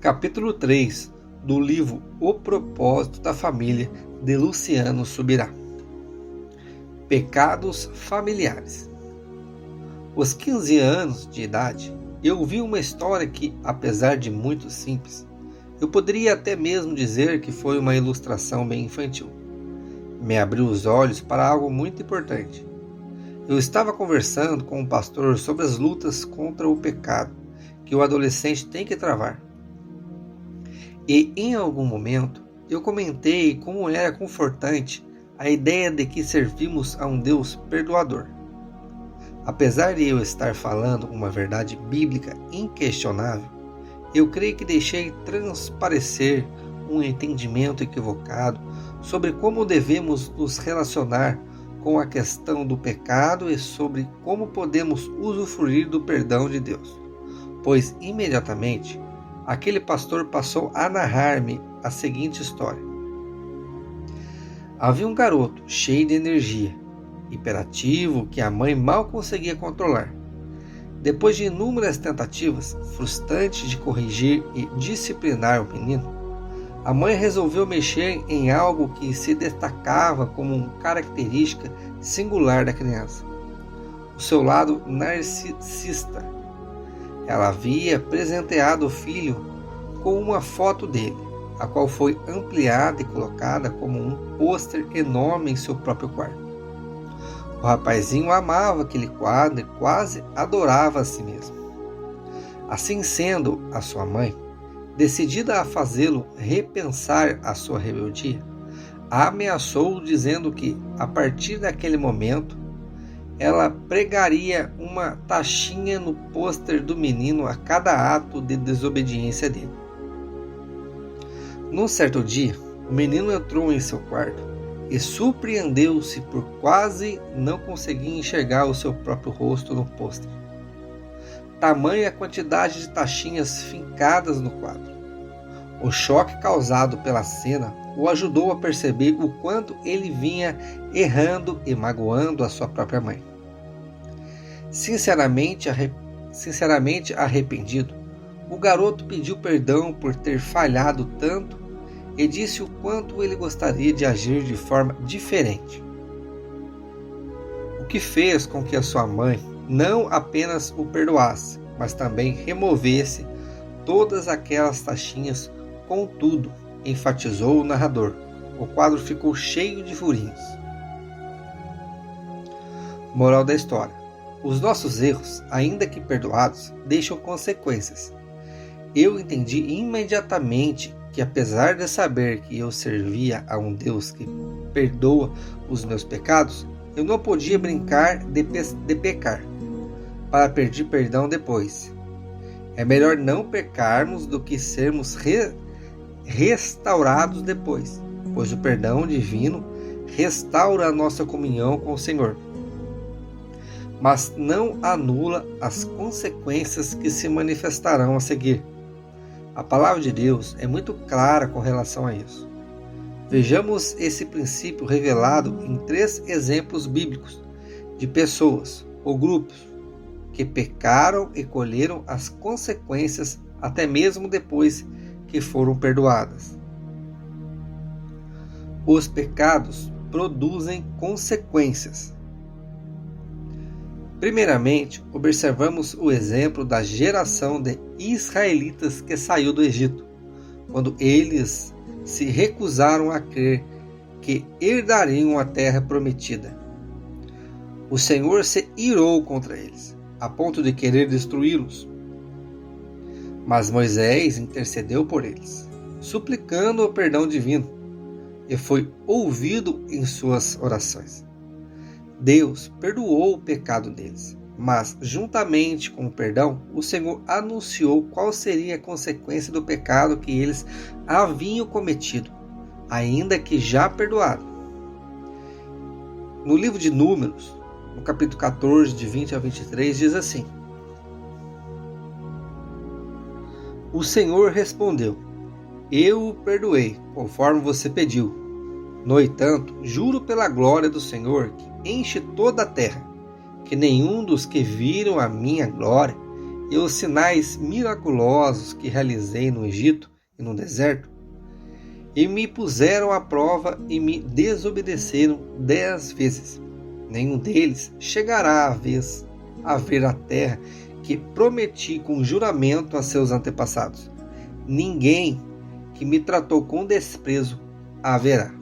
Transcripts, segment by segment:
Capítulo 3 do livro O Propósito da Família, de Luciano Subirá. Pecados familiares. Aos 15 anos de idade, eu vi uma história que, apesar de muito simples, eu poderia até mesmo dizer que foi uma ilustração bem infantil. Me abriu os olhos para algo muito importante. Eu estava conversando com um pastor sobre as lutas contra o pecado que o adolescente tem que travar. E em algum momento eu comentei como era confortante a ideia de que servimos a um Deus perdoador. Apesar de eu estar falando uma verdade bíblica inquestionável, eu creio que deixei transparecer um entendimento equivocado sobre como devemos nos relacionar com a questão do pecado e sobre como podemos usufruir do perdão de Deus. Pois imediatamente aquele pastor passou a narrar-me a seguinte história. Havia um garoto cheio de energia, hiperativo, que a mãe mal conseguia controlar. Depois de inúmeras tentativas frustrantes de corrigir e disciplinar o menino, a mãe resolveu mexer em algo que se destacava como uma característica singular da criança: o seu lado narcisista. Ela havia presenteado o filho com uma foto dele, a qual foi ampliada e colocada como um pôster enorme em seu próprio quarto. O rapazinho amava aquele quadro e quase adorava a si mesmo. Assim sendo, a sua mãe, decidida a fazê-lo repensar a sua rebeldia, ameaçou dizendo que, a partir daquele momento, ela pregaria uma taxinha no pôster do menino a cada ato de desobediência dele. Num certo dia, o menino entrou em seu quarto e surpreendeu-se por quase não conseguir enxergar o seu próprio rosto no pôster. Tamanha a quantidade de taxinhas fincadas no quadro. O choque causado pela cena o ajudou a perceber o quanto ele vinha errando e magoando a sua própria mãe. Sinceramente arrependido, o garoto pediu perdão por ter falhado tanto e disse o quanto ele gostaria de agir de forma diferente. O que fez com que a sua mãe não apenas o perdoasse, mas também removesse todas aquelas taxinhas. Contudo, enfatizou o narrador, o quadro ficou cheio de furinhos. Moral da história: os nossos erros, ainda que perdoados, deixam consequências. Eu entendi imediatamente que, apesar de saber que eu servia a um Deus que perdoa os meus pecados, eu não podia brincar de pecar, para pedir perdão depois. É melhor não pecarmos do que sermos restaurados depois, pois o perdão divino restaura a nossa comunhão com o Senhor, mas não anula as consequências que se manifestarão a seguir. A palavra de Deus é muito clara com relação a isso. Vejamos esse princípio revelado em 3 exemplos bíblicos de pessoas ou grupos que pecaram e colheram as consequências até mesmo depois que foram perdoadas. Os pecados produzem consequências. Primeiramente, observamos o exemplo da geração de israelitas que saiu do Egito, quando eles se recusaram a crer que herdariam a terra prometida. O Senhor se irou contra eles, a ponto de querer destruí-los. Mas Moisés intercedeu por eles, suplicando o perdão divino, e foi ouvido em suas orações. Deus perdoou o pecado deles, mas juntamente com o perdão, o Senhor anunciou qual seria a consequência do pecado que eles haviam cometido, ainda que já perdoado. No livro de Números, no capítulo 14, de 20 a 23, diz assim: O Senhor respondeu: Eu o perdoei, conforme você pediu. No entanto, juro pela glória do Senhor, que enche toda a terra, que nenhum dos que viram a minha glória e os sinais miraculosos que realizei no Egito e no deserto, e me puseram à prova e me desobedeceram 10 vezes. Nenhum deles chegará a ver a terra que prometi com juramento a seus antepassados. Ninguém que me tratou com desprezo haverá.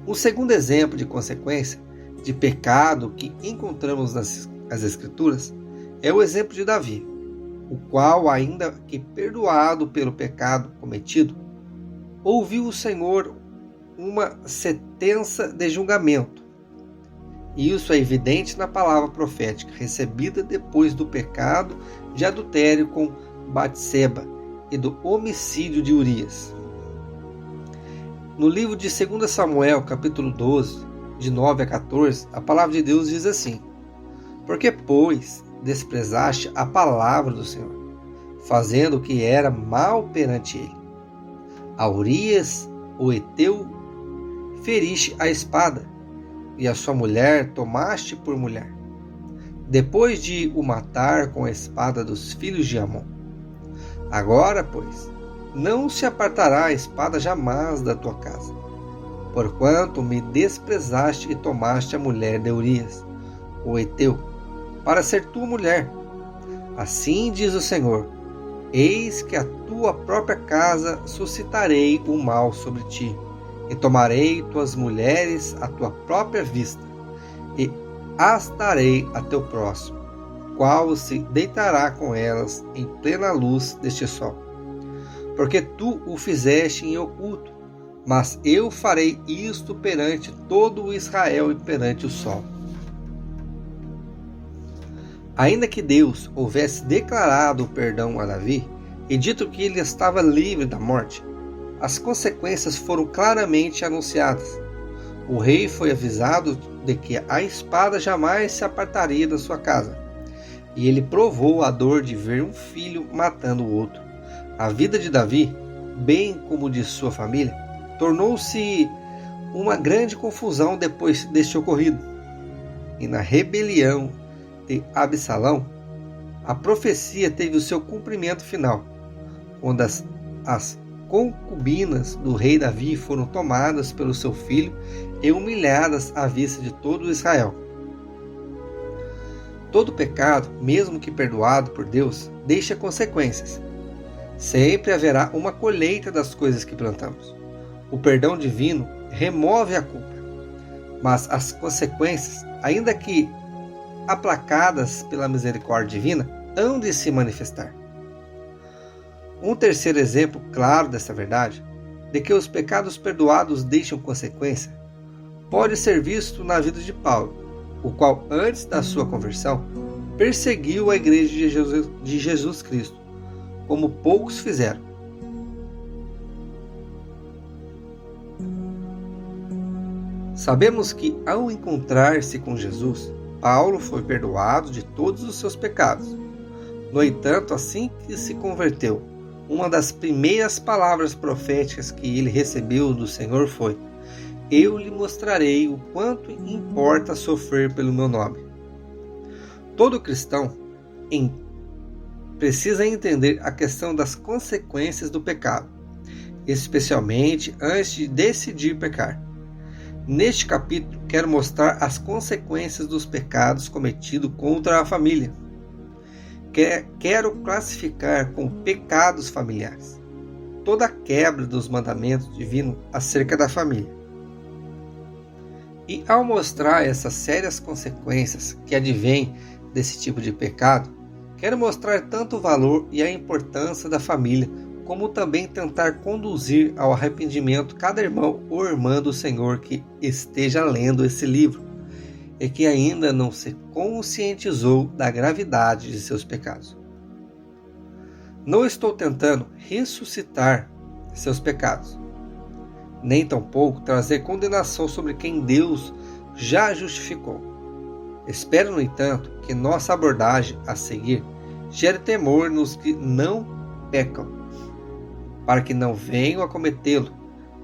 Um segundo exemplo de consequência de pecado que encontramos nas Escrituras é o exemplo de Davi, o qual, ainda que perdoado pelo pecado cometido, ouviu o Senhor uma sentença de julgamento. E isso é evidente na palavra profética recebida depois do pecado de adultério com Batseba e do homicídio de Urias. No livro de 2 Samuel, capítulo 12, de 9 a 14, a palavra de Deus diz assim: Porque, pois, desprezaste a palavra do Senhor, fazendo o que era mal perante ele. A Urias, o Heteu, feriste a espada, e a sua mulher tomaste por mulher, depois de o matar com a espada dos filhos de Amon. Agora, pois, não se apartará a espada jamais da tua casa, porquanto me desprezaste e tomaste a mulher de Urias, o Heteu, para ser tua mulher. Assim diz o Senhor: Eis que a tua própria casa suscitarei o mal sobre ti, e tomarei tuas mulheres à tua própria vista, e as darei a teu próximo, qual se deitará com elas em plena luz deste sol. Porque tu o fizeste em oculto, mas eu farei isto perante todo o Israel e perante o sol. Ainda que Deus houvesse declarado o perdão a Davi e dito que ele estava livre da morte, as consequências foram claramente anunciadas. O rei foi avisado de que a espada jamais se apartaria da sua casa, e ele provou a dor de ver um filho matando o outro. A vida de Davi, bem como de sua família, tornou-se uma grande confusão depois deste ocorrido. E na rebelião de Absalão, a profecia teve o seu cumprimento final, quando as concubinas do rei Davi foram tomadas pelo seu filho e humilhadas à vista de todo Israel. Todo pecado, mesmo que perdoado por Deus, deixa consequências. Sempre haverá uma colheita das coisas que plantamos. O perdão divino remove a culpa, mas as consequências, ainda que aplacadas pela misericórdia divina, hão de se manifestar. Um terceiro exemplo claro dessa verdade, de que os pecados perdoados deixam consequência, pode ser visto na vida de Paulo, o qual, antes da sua conversão, perseguiu a igreja de Jesus Cristo, como poucos fizeram. Sabemos que, ao encontrar-se com Jesus, Paulo foi perdoado de todos os seus pecados. No entanto, assim que se converteu, uma das primeiras palavras proféticas que ele recebeu do Senhor foi: Eu lhe mostrarei o quanto importa sofrer pelo meu nome. Todo cristão precisa entender a questão das consequências do pecado, especialmente antes de decidir pecar. Neste capítulo, quero mostrar as consequências dos pecados cometidos contra a família. Quero classificar como pecados familiares toda a quebra dos mandamentos divinos acerca da família. E ao mostrar essas sérias consequências que advêm desse tipo de pecado, quero mostrar tanto o valor e a importância da família, como também tentar conduzir ao arrependimento cada irmão ou irmã do Senhor que esteja lendo esse livro e que ainda não se conscientizou da gravidade de seus pecados. Não estou tentando ressuscitar seus pecados, nem tampouco trazer condenação sobre quem Deus já justificou. Espero, no entanto, que nossa abordagem a seguir gere temor nos que não pecam, para que não venham a cometê-lo,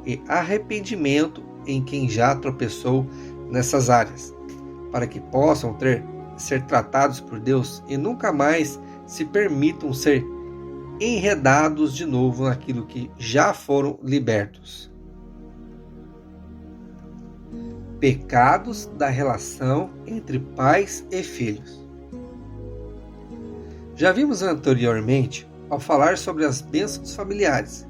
e arrependimento em quem já tropeçou nessas áreas, para que possam ser tratados por Deus e nunca mais se permitam ser enredados de novo naquilo que já foram libertos. Pecados da relação entre pais e filhos. Já vimos anteriormente, ao falar sobre as bênçãos familiares,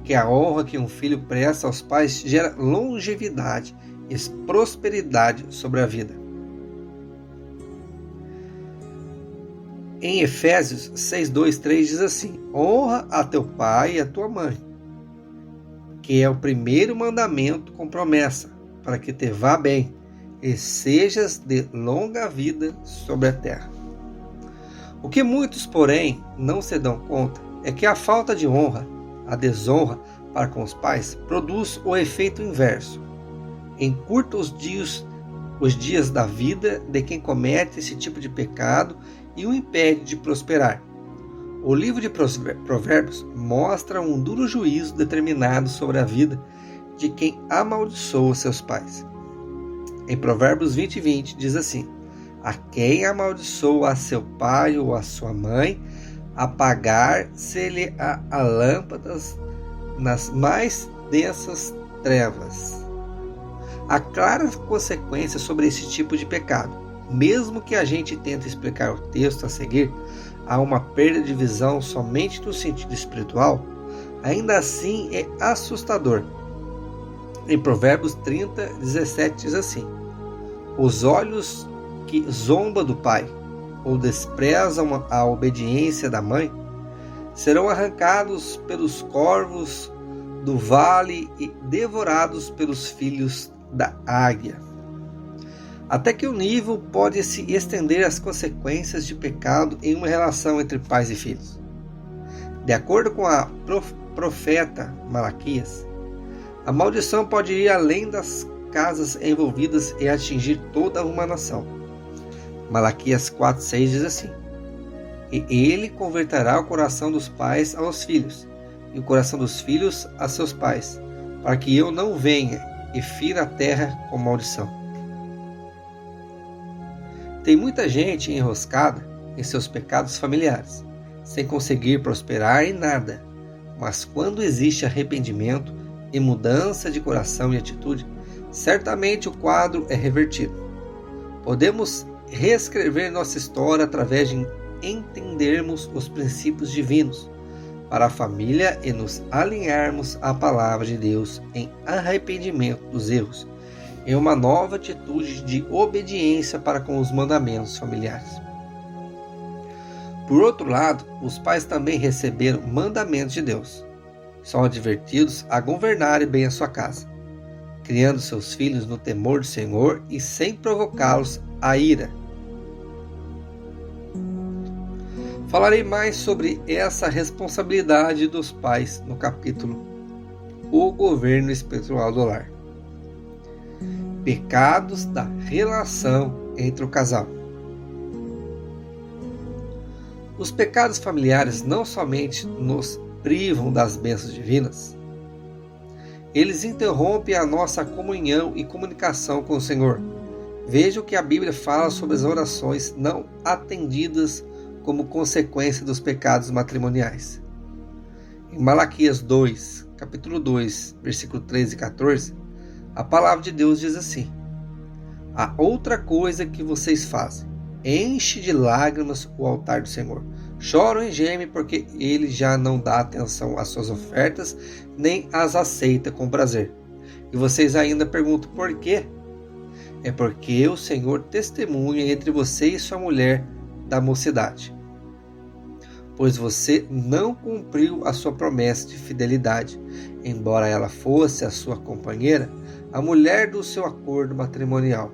que a honra que um filho presta aos pais gera longevidade e prosperidade sobre a vida. Em Efésios 6:2-3 diz assim: honra a teu pai e a tua mãe, que é o primeiro mandamento com promessa, para que te vá bem e sejas de longa vida sobre a terra. O que muitos, porém, não se dão conta é que a falta de honra, a desonra para com os pais, produz o efeito inverso. Encurta os dias da vida de quem comete esse tipo de pecado e o impede de prosperar. O livro de Provérbios mostra um duro juízo determinado sobre a vida de quem amaldiçoa seus pais. Em Provérbios 20:20 diz assim: a quem amaldiçoa a seu pai ou a sua mãe, apagar-se-lhe a lâmpada nas mais densas trevas. Há claras consequências sobre esse tipo de pecado. Mesmo que a gente tente explicar o texto a seguir, há uma perda de visão somente no sentido espiritual, ainda assim é assustador. Em Provérbios 30:17 diz assim: os olhos que zombam do pai ou desprezam a obediência da mãe serão arrancados pelos corvos do vale e devorados pelos filhos da águia. Até que nível pode se estender as consequências de pecado em uma relação entre pais e filhos? De acordo com a profeta Malaquias, a maldição pode ir além das casas envolvidas e atingir toda uma nação. Malaquias 4:6 diz assim: e ele converterá o coração dos pais aos filhos, e o coração dos filhos a seus pais, para que eu não venha e fira a terra com maldição. Tem muita gente enroscada em seus pecados familiares, sem conseguir prosperar em nada, mas quando existe arrependimento e mudança de coração e atitude, certamente o quadro é revertido. Podemos reescrever nossa história através de entendermos os princípios divinos para a família e nos alinharmos à palavra de Deus em arrependimento dos erros, em uma nova atitude de obediência para com os mandamentos familiares. Por outro lado, os pais também receberam mandamentos de Deus. São advertidos a governarem bem a sua casa, criando seus filhos no temor do Senhor e sem provocá-los a ira. Falarei mais sobre essa responsabilidade dos pais no capítulo O Governo Espiritual do Lar. Pecados da relação entre o casal. Os pecados familiares não somente nos privam das bênçãos divinas, eles interrompem a nossa comunhão e comunicação com o Senhor. Veja o que a Bíblia fala sobre as orações não atendidas como consequência dos pecados matrimoniais. Em Malaquias 2, capítulo 2, versículo 13 e 14, a palavra de Deus diz assim: há outra coisa que vocês fazem: enche de lágrimas o altar do Senhor. Choram e gemem porque ele já não dá atenção às suas ofertas, nem as aceita com prazer. E vocês ainda perguntam por quê? É porque o Senhor testemunha entre você e sua mulher da mocidade, pois você não cumpriu a sua promessa de fidelidade, embora ela fosse a sua companheira, a mulher do seu acordo matrimonial.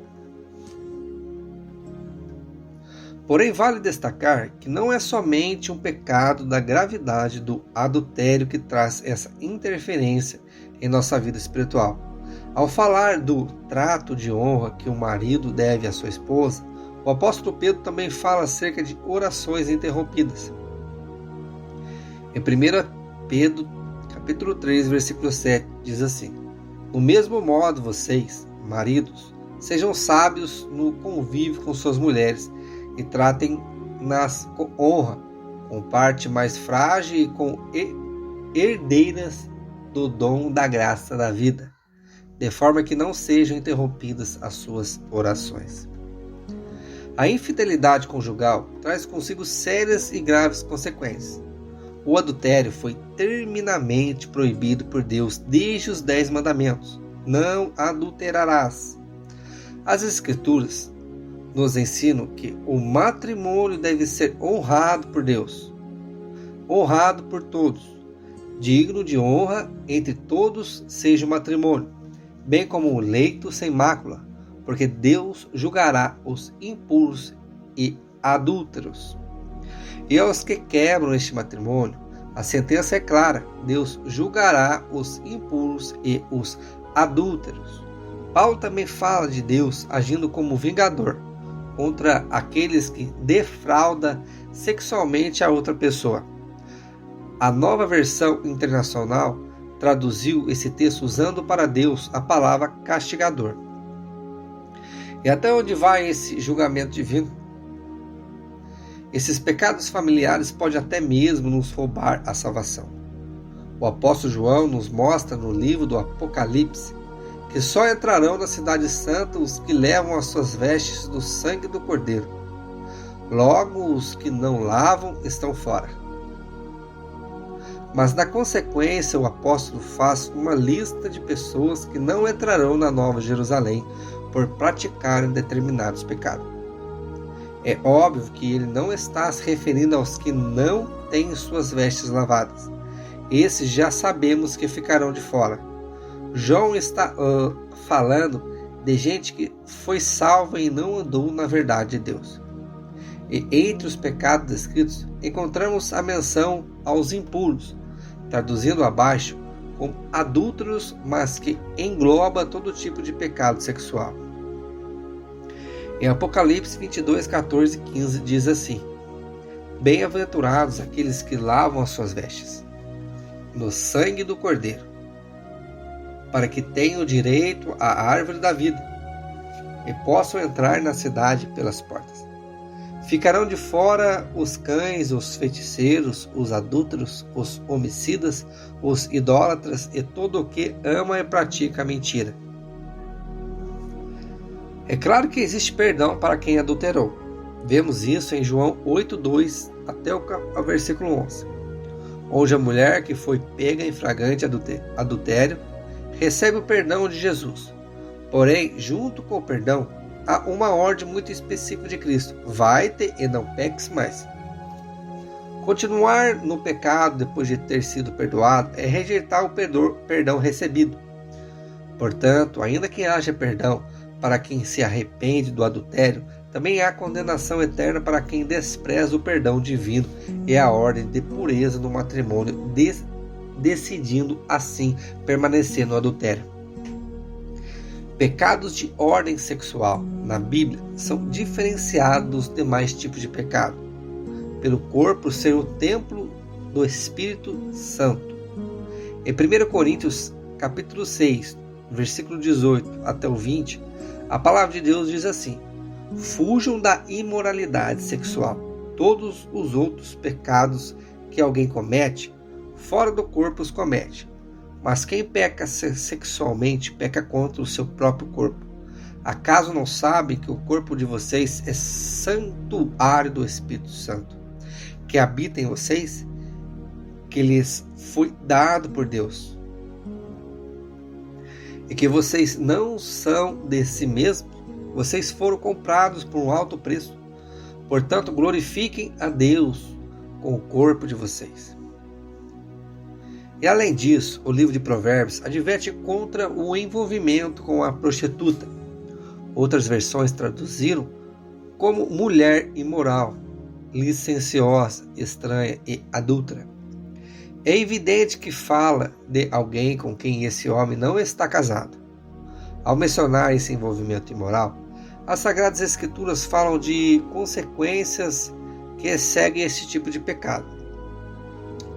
Porém, vale destacar que não é somente um pecado da gravidade do adultério que traz essa interferência em nossa vida espiritual. Ao falar do trato de honra que o marido deve à sua esposa, o apóstolo Pedro também fala acerca de orações interrompidas. Em 1 Pedro, capítulo 3, versículo 7, diz assim: do mesmo modo vocês, maridos, sejam sábios no convívio com suas mulheres e tratem-nas com honra, com parte mais frágil e com herdeiras do dom da graça da vida, de forma que não sejam interrompidas as suas orações. A infidelidade conjugal traz consigo sérias e graves consequências. O adultério foi terminantemente proibido por Deus desde os 10 mandamentos. Não adulterarás. As Escrituras nos ensinam que o matrimônio deve ser honrado por Deus, honrado por todos. Digno de honra entre todos seja o matrimônio, bem como o leito sem mácula, porque Deus julgará os impuros e adúlteros. E aos que quebram este matrimônio, a sentença é clara: Deus julgará os impuros e os adúlteros. Paulo também fala de Deus agindo como vingador contra aqueles que defraudam sexualmente a outra pessoa. A Nova Versão Internacional traduziu esse texto usando para Deus a palavra castigador. E até onde vai esse julgamento divino? Esses pecados familiares podem até mesmo nos roubar a salvação. O apóstolo João nos mostra no livro do Apocalipse que só entrarão na cidade santa os que levam as suas vestes do sangue do Cordeiro. Logo, os que não lavam estão fora. Mas na consequência, o apóstolo faz uma lista de pessoas que não entrarão na Nova Jerusalém por praticarem determinados pecados. É óbvio que ele não está se referindo aos que não têm suas vestes lavadas. Esses já sabemos que ficarão de fora. João está falando de gente que foi salva e não andou na verdade de Deus. E entre os pecados descritos, encontramos a menção aos impuros, traduzindo abaixo como adúlteros, mas que engloba todo tipo de pecado sexual. Em Apocalipse 22, 14 e 15 diz assim: Bem-aventurados aqueles que lavam as suas vestes no sangue do Cordeiro, para que tenham direito à árvore da vida e possam entrar na cidade pelas portas. Ficarão de fora os cães, os feiticeiros, os adúlteros, os homicidas, os idólatras e todo o que ama e pratica a mentira. É claro que existe perdão para quem adulterou. Vemos isso em João 8:2 até o versículo 11, onde a mulher que foi pega em flagrante adultério recebe o perdão de Jesus. Porém, junto com o perdão, há uma ordem muito específica de Cristo: vai-te e não peques mais. Continuar no pecado depois de ter sido perdoado é rejeitar o perdão recebido. Portanto, ainda que haja perdão para quem se arrepende do adultério, também há condenação eterna para quem despreza o perdão divino e a ordem de pureza no matrimônio, decidindo assim permanecer no adultério. Pecados de ordem sexual na Bíblia são diferenciados dos demais tipos de pecado, pelo corpo ser o templo do Espírito Santo. Em 1 Coríntios capítulo 6, versículo 18 até o 20, a palavra de Deus diz assim: fujam da imoralidade sexual. Todos os outros pecados que alguém comete, fora do corpo os comete. Mas quem peca sexualmente, peca contra o seu próprio corpo. Acaso não sabem que o corpo de vocês é santuário do Espírito Santo, que habita em vocês, que lhes foi dado por Deus, e que vocês não são de si mesmos, vocês foram comprados por um alto preço. Portanto, glorifiquem a Deus com o corpo de vocês. E além disso, o livro de Provérbios adverte contra o envolvimento com a prostituta. Outras versões traduziram como mulher imoral, licenciosa, estranha e adúltera. É evidente que fala de alguém com quem esse homem não está casado. Ao mencionar esse envolvimento imoral, as Sagradas Escrituras falam de consequências que seguem esse tipo de pecado.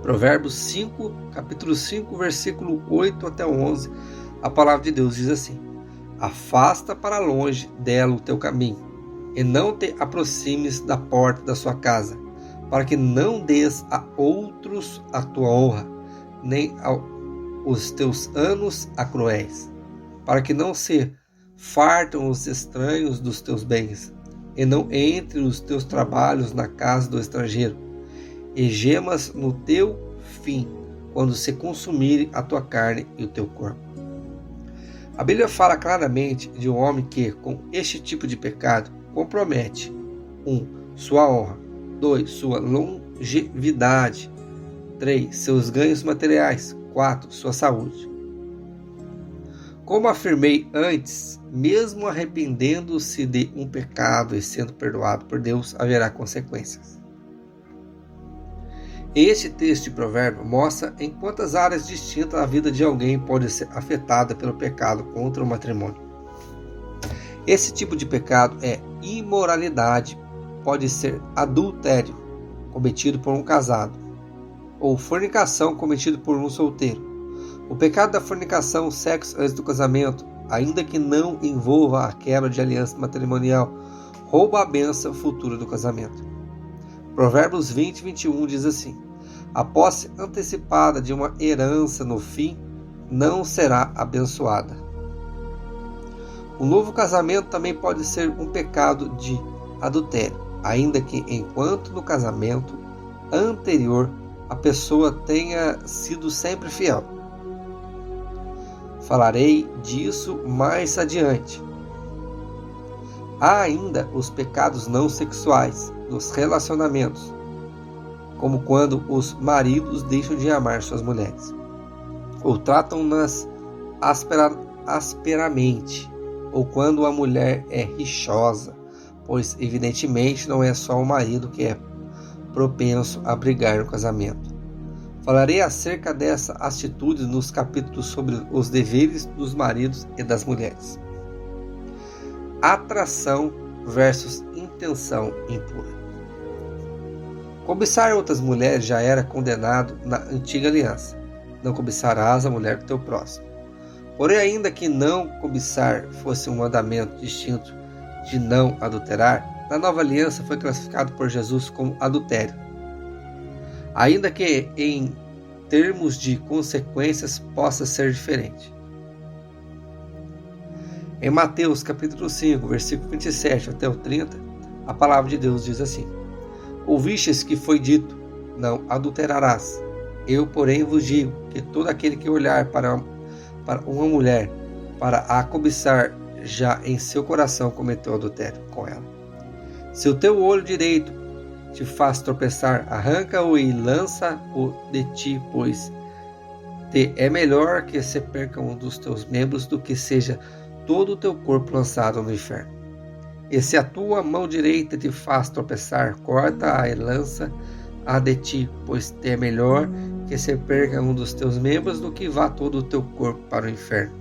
Provérbios 5, capítulo 5, versículo 8 até 11, a palavra de Deus diz assim: afasta para longe dela o teu caminho, e não te aproximes da porta da sua casa, para que não dês a outros a tua honra, nem os teus anos a cruéis, para que não se fartam os estranhos dos teus bens, e não entre os teus trabalhos na casa do estrangeiro, e gemas no teu fim, quando se consumirem a tua carne e o teu corpo. A Bíblia fala claramente de um homem que, com este tipo de pecado, compromete 1. Sua honra, 2. Sua longevidade, 3. Seus ganhos materiais, 4. Sua saúde. Como afirmei antes, mesmo arrependendo-se de um pecado e sendo perdoado por Deus, haverá consequências. Este texto de provérbio mostra em quantas áreas distintas a vida de alguém pode ser afetada pelo pecado contra o matrimônio. Esse tipo de pecado é imoralidade, pode ser adultério, cometido por um casado, ou fornicação, cometido por um solteiro. O pecado da fornicação, sexo antes do casamento, ainda que não envolva a quebra de aliança matrimonial, rouba a bênção futura do casamento. Provérbios 20, 21 diz assim: a posse antecipada de uma herança no fim não será abençoada. O novo casamento também pode ser um pecado de adultério, ainda que enquanto no casamento anterior a pessoa tenha sido sempre fiel. Falarei disso mais adiante. Há ainda os pecados não sexuais nos relacionamentos, como quando os maridos deixam de amar suas mulheres, ou tratam-nas asperamente, ou quando a mulher é rixosa, pois evidentemente não é só o marido que é propenso a brigar no casamento. Falarei acerca dessa atitude nos capítulos sobre os deveres dos maridos e das mulheres. Atração versus intenção impura. Cobiçar outras mulheres já era condenado na antiga aliança. Não cobiçarás a mulher do teu próximo. Porém, ainda que não cobiçar fosse um mandamento distinto de não adulterar, na nova aliança foi classificado por Jesus como adultério. Ainda que em termos de consequências possa ser diferente. Em Mateus capítulo 5, versículo 27 até o 30, a palavra de Deus diz assim: ouvistes que foi dito, não adulterarás. Eu, porém, vos digo que todo aquele que olhar para uma mulher para a cobiçar, já em seu coração cometeu adultério com ela. Se o teu olho direito te faz tropeçar, arranca-o e lança-o de ti, pois te é melhor que se perca um dos teus membros do que seja todo o teu corpo lançado no inferno. E se a tua mão direita te faz tropeçar, corta-a e lança-a de ti, pois te é melhor que se perca um dos teus membros do que vá todo o teu corpo para o inferno.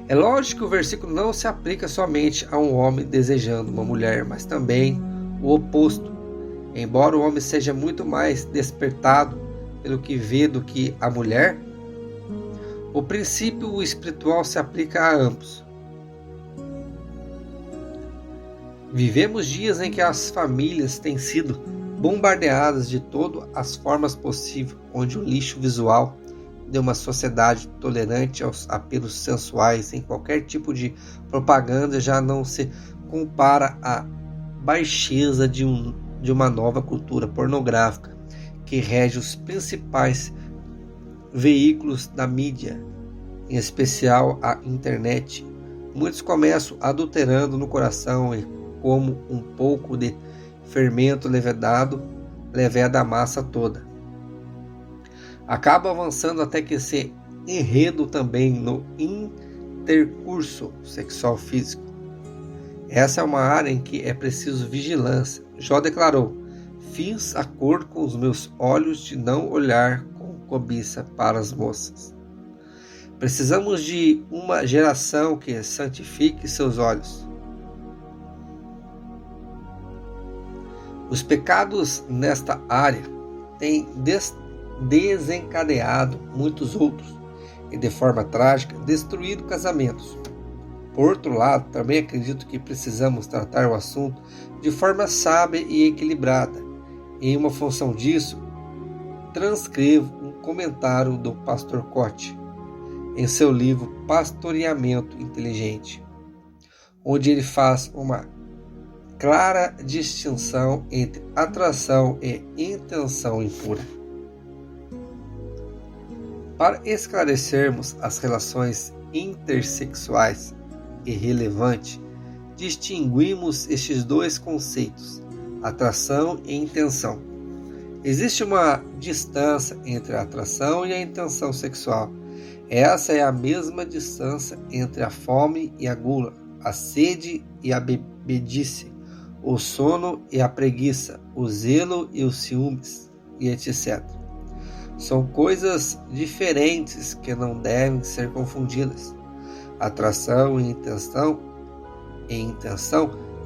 É lógico que o versículo não se aplica somente a um homem desejando uma mulher, mas também o oposto. Embora o homem seja muito mais despertado pelo que vê do que a mulher, o princípio espiritual se aplica a ambos. Vivemos dias em que as famílias têm sido bombardeadas de todas as formas possíveis, onde o lixo visual de uma sociedade tolerante aos apelos sensuais em qualquer tipo de propaganda já não se compara à baixeza de uma nova cultura pornográfica que rege os principais veículos da mídia, em especial a internet. Muitos começam adulterando no coração e, como um pouco de fermento leveda a massa toda. Acaba avançando até que se enredo também no intercurso sexual físico. Essa é uma área em que é preciso vigilância. Jó declarou: fiz acordo com os meus olhos de não olhar com cobiça para as moças. Precisamos de uma geração que santifique seus olhos. Os pecados nesta área têm desencadeado muitos outros e, de forma trágica, destruído casamentos. Por outro lado, também acredito que precisamos tratar o assunto de forma sábia e equilibrada, Em uma função disso, transcrevo um comentário do Pastor Cote em seu livro Pastoreamento Inteligente, onde ele faz uma clara distinção entre atração e intenção impura. Para esclarecermos as relações intersexuais e relevantes, distinguimos estes dois conceitos, atração e intenção. Existe uma distância entre a atração e a intenção sexual. Essa é a mesma distância entre a fome e a gula, a sede e a bebedice, o sono e a preguiça, o zelo e os ciúmes, e etc. São coisas diferentes que não devem ser confundidas. Atração e intenção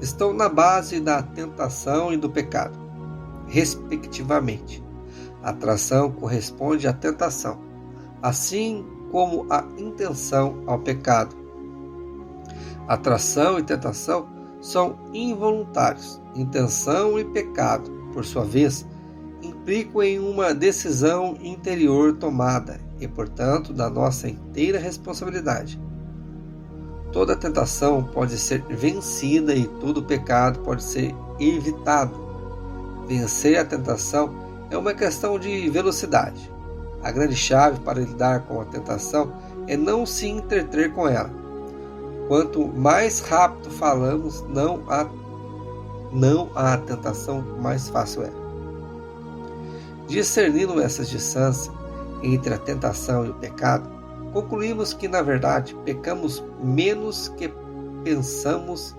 estão na base da tentação e do pecado, respectivamente. A atração corresponde à tentação, assim como a intenção ao pecado. Atração e tentação são involuntários. Intenção e pecado, por sua vez, implicam em uma decisão interior tomada e, portanto, da nossa inteira responsabilidade. Toda tentação pode ser vencida e todo pecado pode ser evitado. Vencer a tentação é uma questão de velocidade. A grande chave para lidar com a tentação é não se entreter com ela. Quanto mais rápido falamos não há tentação, mais fácil é. Discernindo essas distâncias entre a tentação e o pecado, concluímos que, na verdade, pecamos menos que pensamos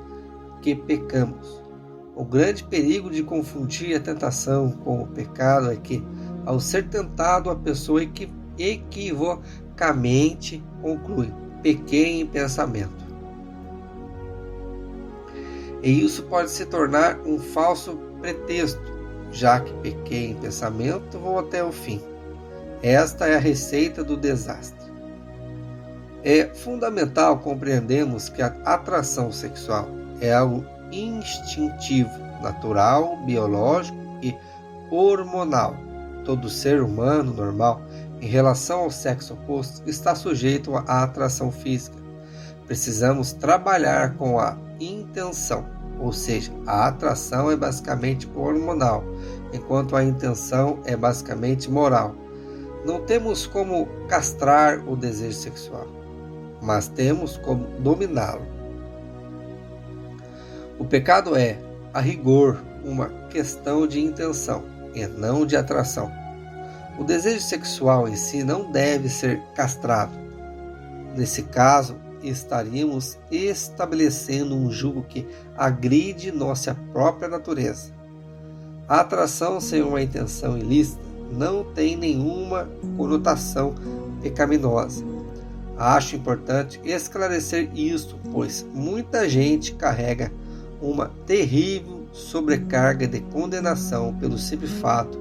que pecamos. O grande perigo de confundir a tentação com o pecado é que, ao ser tentado, a pessoa equivocamente conclui: pequei em pensamento. E isso pode se tornar um falso pretexto, já que pequei em pensamento, vou até o fim. Esta é a receita do desastre. É fundamental compreendermos que a atração sexual é algo instintivo, natural, biológico e hormonal. Todo ser humano normal, em relação ao sexo oposto, está sujeito à atração física. Precisamos trabalhar com a intenção, ou seja, a atração é basicamente hormonal, enquanto a intenção é basicamente moral. Não temos como castrar o desejo sexual, mas temos como dominá-lo. O pecado é, a rigor, uma questão de intenção e não de atração. O desejo sexual em si não deve ser castrado. Nesse caso, estaríamos estabelecendo um jugo que agride nossa própria natureza. A atração sem uma intenção ilícita não tem nenhuma conotação pecaminosa. Acho importante esclarecer isso, pois muita gente carrega uma terrível sobrecarga de condenação pelo simples fato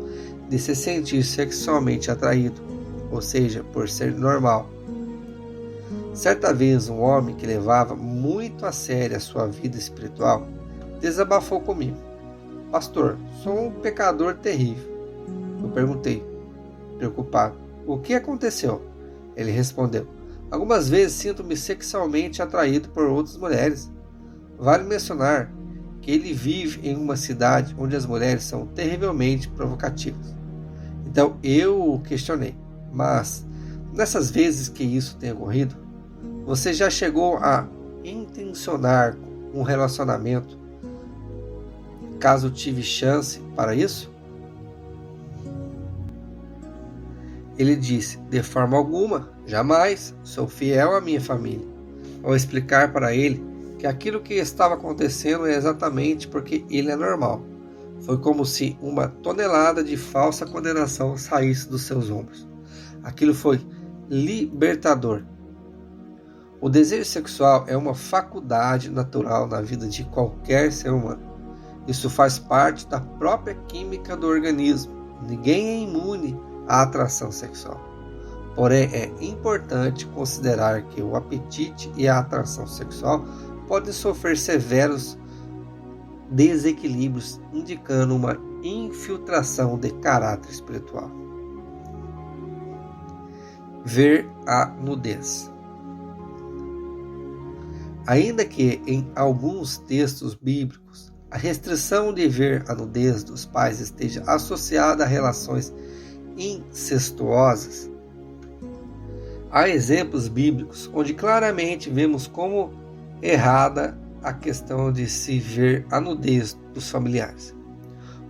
de se sentir sexualmente atraído, ou seja, por ser normal. Certa vez, um homem que levava muito a sério a sua vida espiritual desabafou comigo: pastor, sou um pecador terrível. Eu perguntei, preocupado: o que aconteceu? Ele respondeu: algumas vezes sinto-me sexualmente atraído por outras mulheres. Vale mencionar que ele vive em uma cidade onde as mulheres são terrivelmente provocativas. Então eu o questionei: mas nessas vezes que isso tem ocorrido, você já chegou a intencionar um relacionamento caso tive chance para isso? Ele disse: de forma alguma, jamais, sou fiel à minha família. Ao explicar para ele que aquilo que estava acontecendo é exatamente porque ele é normal, foi como se uma tonelada de falsa condenação saísse dos seus ombros. Aquilo foi libertador. O desejo sexual é uma faculdade natural na vida de qualquer ser humano. Isso faz parte da própria química do organismo. Ninguém é imune à atração sexual. Porém, é importante considerar que o apetite e a atração sexual podem sofrer severos desequilíbrios, indicando uma infiltração de caráter espiritual. Ver a nudez. Ainda que em alguns textos bíblicos a restrição de ver a nudez dos pais esteja associada a relações incestuosas, há exemplos bíblicos onde claramente vemos como errada a questão de se ver a nudez dos familiares.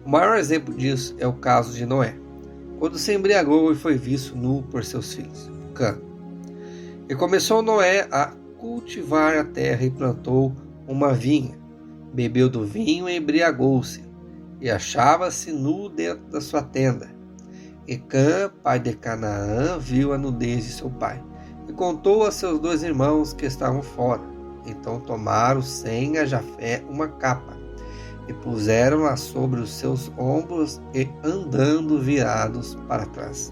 O maior exemplo disso é o caso de Noé, quando se embriagou e foi visto nu por seus filhos, Cã. E começou Noé a cultivar a terra e plantou uma vinha, bebeu do vinho e embriagou-se, e achava-se nu dentro da sua tenda. E Cã, pai de Canaã, viu a nudez de seu pai, e contou a seus 2 irmãos que estavam fora. Então tomaram sem a Jafé uma capa, e puseram-a sobre os seus ombros, e andando virados para trás,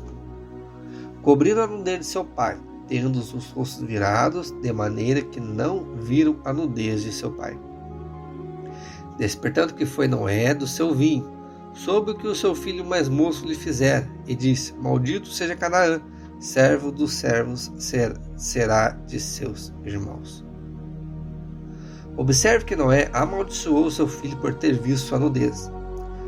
cobriram a nudez de seu pai, tendo os rostos virados, de maneira que não viram a nudez de seu pai. Despertando que foi Noé do seu vinho, soube o que o seu filho mais moço lhe fizera, e disse: Maldito seja Canaã, servo dos servos será de seus irmãos. Observe que Noé amaldiçoou seu filho por ter visto sua nudez.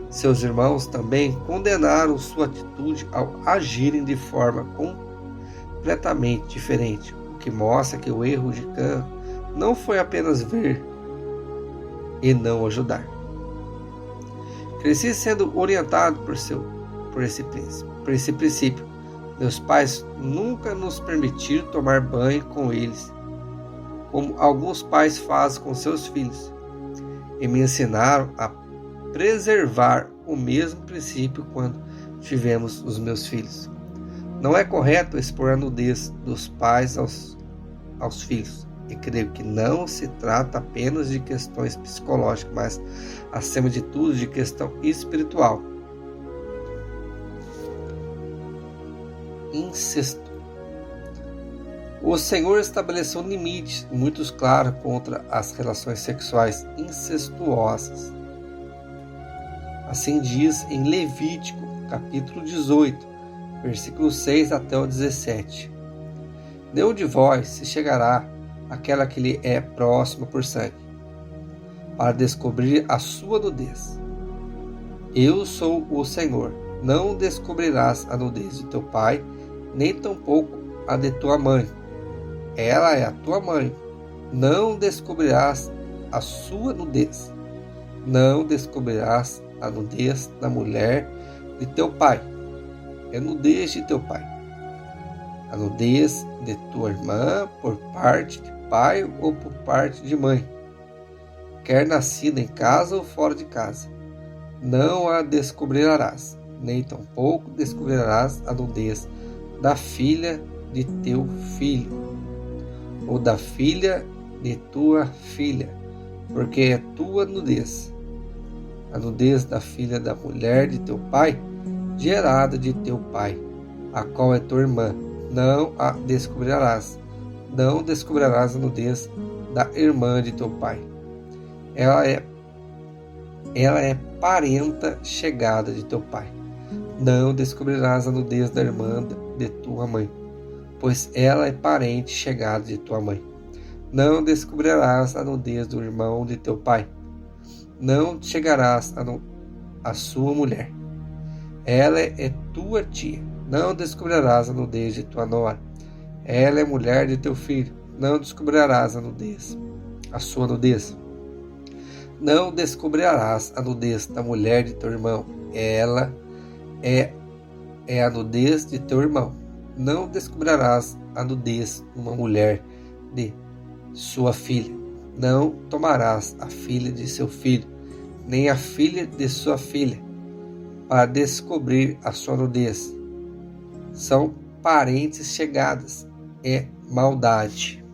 Seus irmãos também condenaram sua atitude ao agirem de forma completamente diferente, o que mostra que o erro de Cã não foi apenas ver e não ajudar. Cresci sendo orientado por esse princípio. Meus pais nunca nos permitiram tomar banho com eles, como alguns pais fazem com seus filhos, e me ensinaram a preservar o mesmo princípio quando tivemos os meus filhos. Não é correto expor a nudez dos pais aos filhos, e creio que não se trata apenas de questões psicológicas, mas, acima de tudo, de questão espiritual. Incesto. O Senhor estabeleceu limites muito claros contra as relações sexuais incestuosas. Assim diz em Levítico, capítulo 18, versículos 6 até o 17. Nenhum de vós se chegará àquela que lhe é próxima por sangue, para descobrir a sua nudez. Eu sou o Senhor. Não descobrirás a nudez de teu pai, nem tampouco a de tua mãe. Ela é a tua mãe. Não descobrirás a sua nudez. Não descobrirás a nudez da mulher de teu pai. É nudez de teu pai. A nudez de tua irmã por parte de pai ou por parte de mãe, quer nascida em casa ou fora de casa. Não a descobrirás, nem tampouco descobrirás a nudez da filha de teu filho, ou da filha de tua filha, porque é tua nudez. A nudez da filha da mulher de teu pai, gerada de teu pai, a qual é tua irmã, não a descobrirás. Não descobrirás a nudez da irmã de teu pai. Ela é parenta chegada de teu pai. Não descobrirás a nudez da irmã de tua mãe, pois ela é parente chegada de tua mãe. Não descobrirás a nudez do irmão de teu pai. Não chegarás a sua mulher. Ela é tua tia. Não descobrirás a nudez de tua nora. Ela é mulher de teu filho. Não descobrirás a sua nudez. Não descobrirás a nudez da mulher de teu irmão. Ela é a nudez de teu irmão. Não descobrirás a nudez de uma mulher de sua filha. Não tomarás a filha de seu filho, nem a filha de sua filha, para descobrir a sua nudez. São parentes chegadas. É maldade.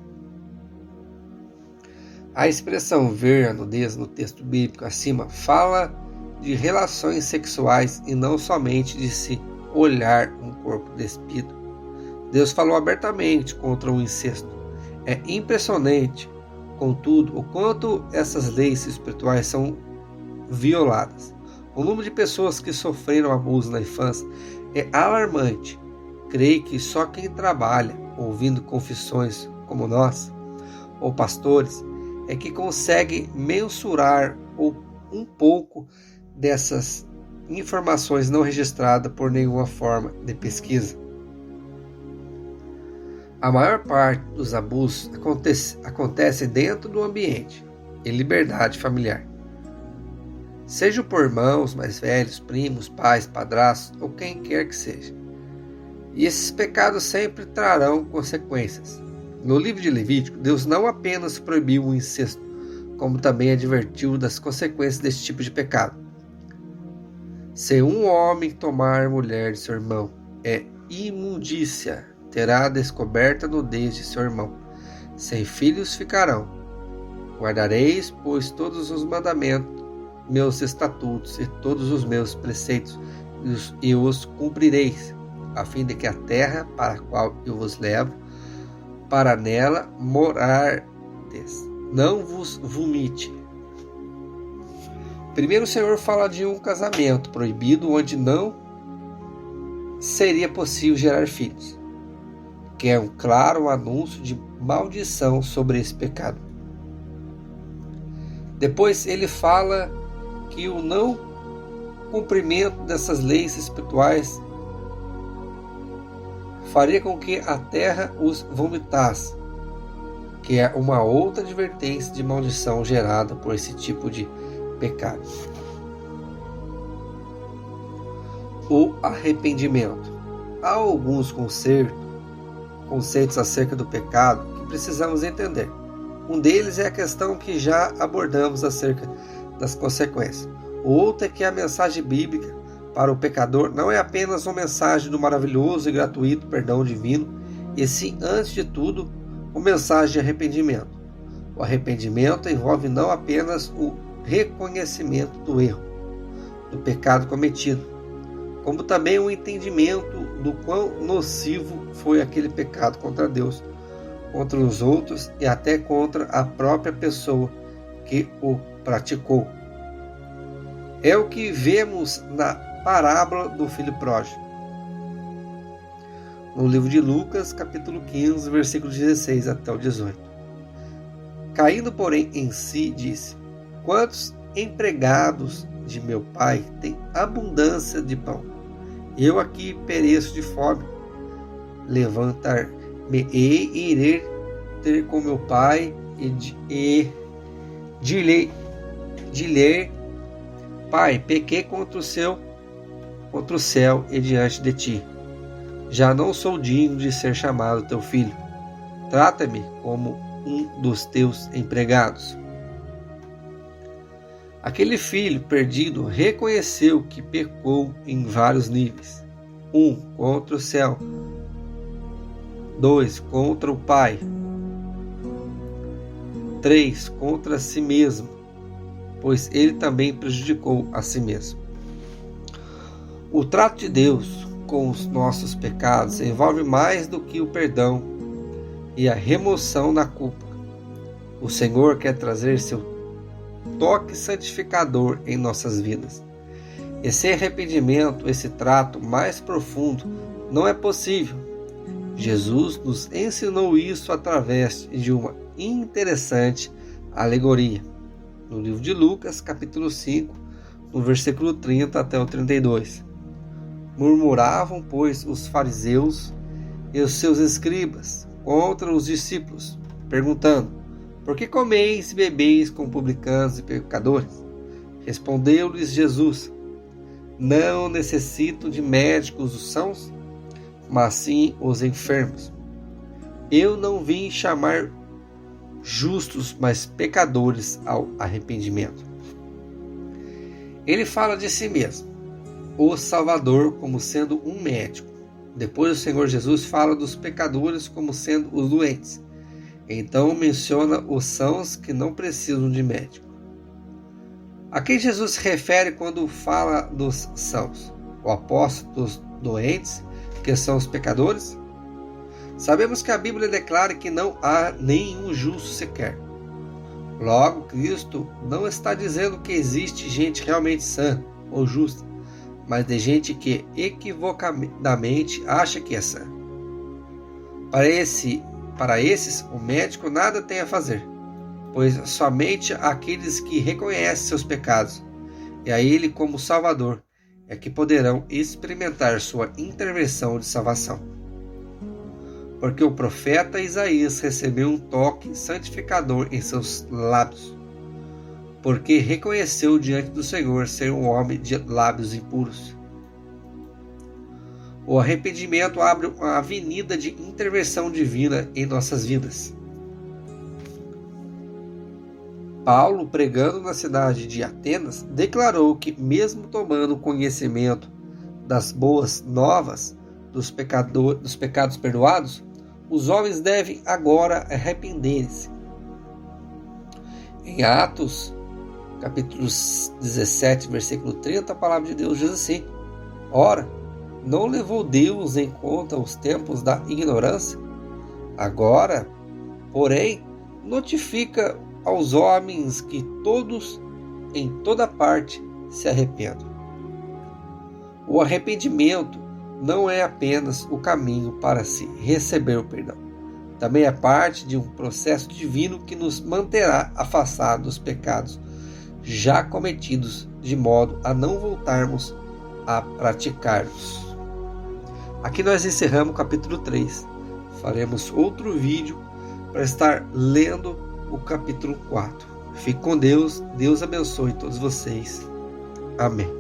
A expressão ver a nudez no texto bíblico acima fala de relações sexuais e não somente de se olhar um corpo despido. Deus falou abertamente contra o incesto. É impressionante, contudo, o quanto essas leis espirituais são violadas. O número de pessoas que sofreram abuso na infância é alarmante. Creio que só quem trabalha ouvindo confissões como nós, ou pastores, é que consegue mensurar um pouco dessas informações não registradas por nenhuma forma de pesquisa. A maior parte dos abusos acontece dentro do ambiente e liberdade familiar. Seja por irmãos mais velhos, primos, pais, padrastos ou quem quer que seja. E esses pecados sempre trarão consequências. No livro de Levítico, Deus não apenas proibiu o incesto, como também advertiu das consequências desse tipo de pecado. Se um homem tomar mulher de seu irmão, é imundícia, terá descoberta a nudez de seu irmão. Sem filhos ficarão. Guardareis, pois, todos os mandamentos, meus estatutos e todos os meus preceitos, e os cumprireis, a fim de que a terra para a qual eu vos levo, para nela morardes, não vos vomite. Primeiro o Senhor fala de um casamento proibido onde não seria possível gerar filhos, que é um claro anúncio de maldição sobre esse pecado. Depois ele fala que o não cumprimento dessas leis espirituais faria com que a terra os vomitasse, que é uma outra advertência de maldição gerada por esse tipo de pecado. O arrependimento. Há alguns conceitos acerca do pecado que precisamos entender. Um deles é a questão que já abordamos acerca das consequências. O outro é que a mensagem bíblica para o pecador não é apenas uma mensagem do maravilhoso e gratuito perdão divino, e sim, antes de tudo, uma mensagem de arrependimento. O arrependimento envolve não apenas o reconhecimento do erro, do pecado cometido, como também o entendimento do quão nocivo foi aquele pecado contra Deus, contra os outros e até contra a própria pessoa que o praticou. É o que vemos na parábola do filho pródigo. No livro de Lucas, capítulo 15, versículo 16 até o 18. Caindo, porém, em si, disse: quantos empregados de meu pai têm abundância de pão? Eu aqui pereço de fome. Levantar-me-ei e irei ter com meu pai e dir-lhe: Pai, pequei contra o céu e diante de ti. Já não sou digno de ser chamado teu filho. Trata-me como um dos teus empregados. Aquele filho perdido reconheceu que pecou em vários níveis. 1. Contra o céu. 2. Contra o pai. 3. Contra si mesmo, pois ele também prejudicou a si mesmo. O trato de Deus com os nossos pecados envolve mais do que o perdão e a remoção da culpa. O Senhor quer trazer seu toque santificador em nossas vidas. E sem arrependimento, esse trato mais profundo não é possível. Jesus nos ensinou isso através de uma interessante alegoria. No livro de Lucas, capítulo 5, no versículo 30 até o 32. Murmuravam, pois, os fariseus e os seus escribas contra os discípulos, perguntando: por que comeis e bebeis com publicanos e pecadores? Respondeu-lhes Jesus: não necessito de médicos os sãos, mas sim os enfermos. Eu não vim chamar justos, mas pecadores ao arrependimento. Ele fala de si mesmo, o Salvador, como sendo um médico. Depois o Senhor Jesus fala dos pecadores como sendo os doentes. Então menciona os sãos que não precisam de médico. A quem Jesus se refere quando fala dos sãos? O apóstolo dos doentes, que são os pecadores? Sabemos que a Bíblia declara que não há nenhum justo sequer. Logo, Cristo não está dizendo que existe gente realmente sã, ou justa, mas de gente que equivocadamente acha que é sã. Para esses, o médico nada tem a fazer, pois somente aqueles que reconhecem seus pecados e a Ele como Salvador é que poderão experimentar sua intervenção de salvação. Porque o profeta Isaías recebeu um toque santificador em seus lábios, porque reconheceu diante do Senhor ser um homem de lábios impuros. O arrependimento abre uma avenida de intervenção divina em nossas vidas. Paulo, pregando na cidade de Atenas, declarou que, mesmo tomando conhecimento das boas novas dos pecados perdoados, os homens devem agora arrepender-se. Em Atos, capítulo 17, versículo 30, a palavra de Deus diz assim: Ora, não levou Deus em conta os tempos da ignorância? Agora, porém, notifica aos homens que todos, em toda parte, se arrependam. O arrependimento não é apenas o caminho para se receber o perdão. Também é parte de um processo divino que nos manterá afastados dos pecados já cometidos, de modo a não voltarmos a praticá-los. Aqui nós encerramos o capítulo 3. Faremos outro vídeo para estar lendo o capítulo 4. Fique com Deus. Deus abençoe todos vocês. Amém.